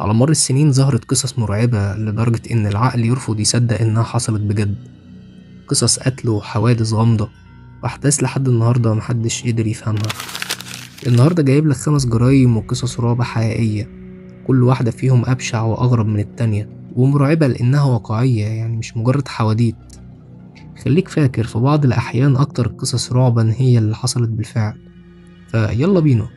على مر السنين ظهرت قصص مرعبة لدرجة إن العقل يرفض يصدق إنها حصلت بجد. قصص قتل وحوادث غامضة وأحداث لحد النهاردة محدش قدر يفهمها. النهاردة جايب لك 5 جرايم وقصص رعب حقيقية، كل واحدة فيهم أبشع وأغرب من التانية ومرعبة لأنها واقعية، يعني مش مجرد حواديت. خليك فاكر في بعض الأحيان أكتر القصص رعبا هي اللي حصلت بالفعل. فيلا بينا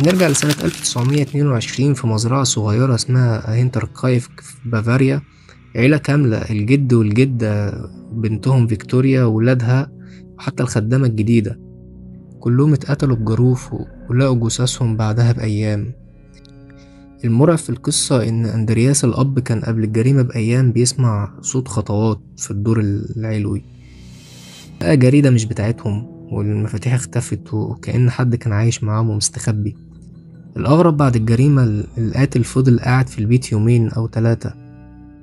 نرجع لسنة 1922 في مزرعة صغيرة اسمها هينتركايف في بافاريا. عيلة كاملة، الجد والجدة، بنتهم فيكتوريا وولادها وحتى الخدامة الجديدة، كلهم اتقتلوا بجروف ولقوا جثثهم بعدها بأيام. المرعب في القصة إن أندرياس الأب كان قبل الجريمة بأيام بيسمع صوت خطوات في الدور العلوي، لقى جريدة مش بتاعتهم والمفاتيح اختفت وكأن حد كان عايش معاهم ومستخبي. الأغرب بعد الجريمة القاتل فضل قاعد في البيت يومين أو 3،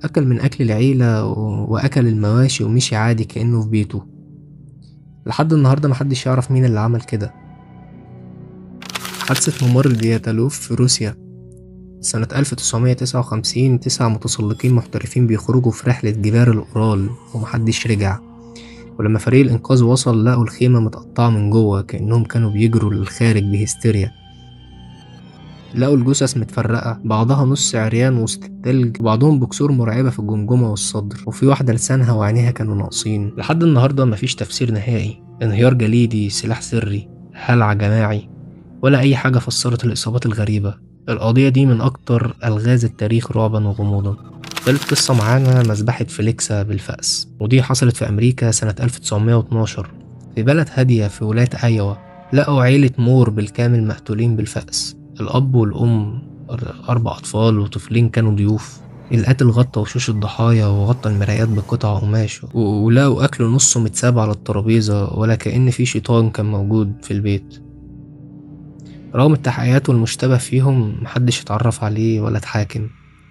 أكل من أكل العيلة وأكل المواشي ومشي عادي كأنه في بيته. لحد النهاردة محدش يعرف مين اللي عمل كده. حادثة ممر دياتالوف في روسيا سنة 1959، 9 متسلقين محترفين بيخرجوا في رحلة جبال الأورال ومحدش رجع، ولما فريق الإنقاذ وصل لقوا الخيمة متقطعة من جوه كأنهم كانوا بيجروا للخارج بهستيريا. لقوا الجثث متفرقة، بعضها نص عريان وسط التلج وبعضهم بكسور مرعبة في الجمجمة والصدر، وفي واحدة لسانها وعينيها كانوا ناقصين. لحد النهاردة مفيش تفسير نهائي، انهيار جليدي، سلاح سري، هلع جماعي، ولا أي حاجة فسرت الإصابات الغريبة. القضية دي من أكتر ألغاز التاريخ رعبا وغموضا. تالت قصة معانا مذبحة فيليكسا بالفأس، ودي حصلت في أمريكا سنة 1912 في بلد هادية في ولاية أيوا. لقوا عيلة مور بالكامل مقتولين بالفأس، الأب والأم، 4 أطفال وطفلين كانوا ضيوف. القاتل غطى وشوش الضحايا وغطى المرايات بقطع قماش ولقوا أكل نصه متساب على الترابيزة ولا كأن في شيطان كان موجود في البيت. رغم التحقيقات والمشتبه فيهم محدش اتعرف عليه ولا اتحاكم.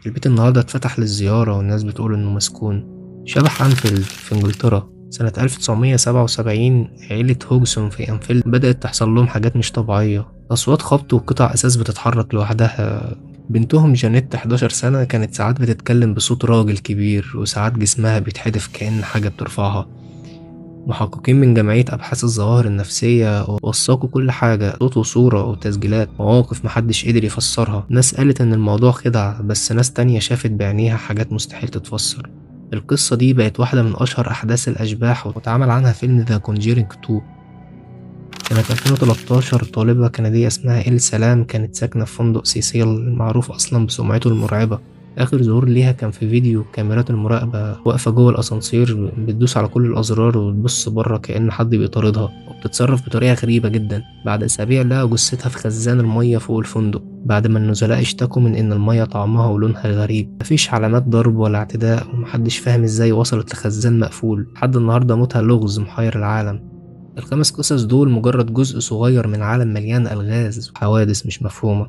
البيت النهاردة اتفتح للزيارة والناس بتقول إنه مسكون. شبح أنفيلد في إنجلترا سنة 1977، عيلة هوجسون في أنفيلد بدأت تحصل لهم حاجات مش طبيعية، أصوات خبط وقطع أساس بتتحرك لوحدها. بنتهم جانيت 11 سنة كانت ساعات بتتكلم بصوت راجل كبير وساعات جسمها بيتحدف كأن حاجة بترفعها. محققين من جمعية أبحاث الظواهر النفسية وثقوا كل حاجة، صوت وصورة وتسجيلات، مواقف محدش قدر يفسرها. ناس قالت إن الموضوع خدعة، بس ناس تانية شافت بعينيها حاجات مستحيل تتفسر. القصة دي بقت واحدة من أشهر أحداث الأشباح واتعمل عنها فيلم ذا كونجيرينج 2. سنة 2013 طالبة كندية اسمها إل سلام كانت ساكنة في فندق سيسيل المعروف أصلا بسمعته المرعبة. آخر ظهور ليها كان في فيديو كاميرات المراقبة واقفة جوه الأسانسير بتدوس على كل الأزرار وبتبص بره كأن حد بيطاردها، وبتتصرف بطريقة غريبة جدا. بعد أسابيع لقوا جثتها في خزان المية فوق الفندق بعد ما النزلاء اشتكوا من إن المية طعمها ولونها غريب. مفيش علامات ضرب ولا اعتداء ومحدش فاهم إزاي وصلت لخزان مقفول. لحد النهاردة موتها لغز محير العالم. ال5 قصص دول مجرد جزء صغير من عالم مليان ألغاز وحوادث مش مفهومة،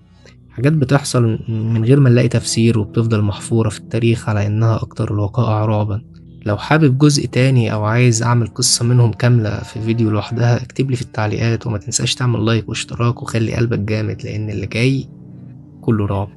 حاجات بتحصل من غير ما نلاقي تفسير وبتفضل محفورة في التاريخ على إنها أكتر الوقائع رعبا. لو حابب جزء تاني أو عايز أعمل قصة منهم كاملة في فيديو لوحدها اكتبلي في التعليقات، وما تنساش تعمل لايك واشتراك وخلي قلبك جامد لأن اللي جاي كله رعب.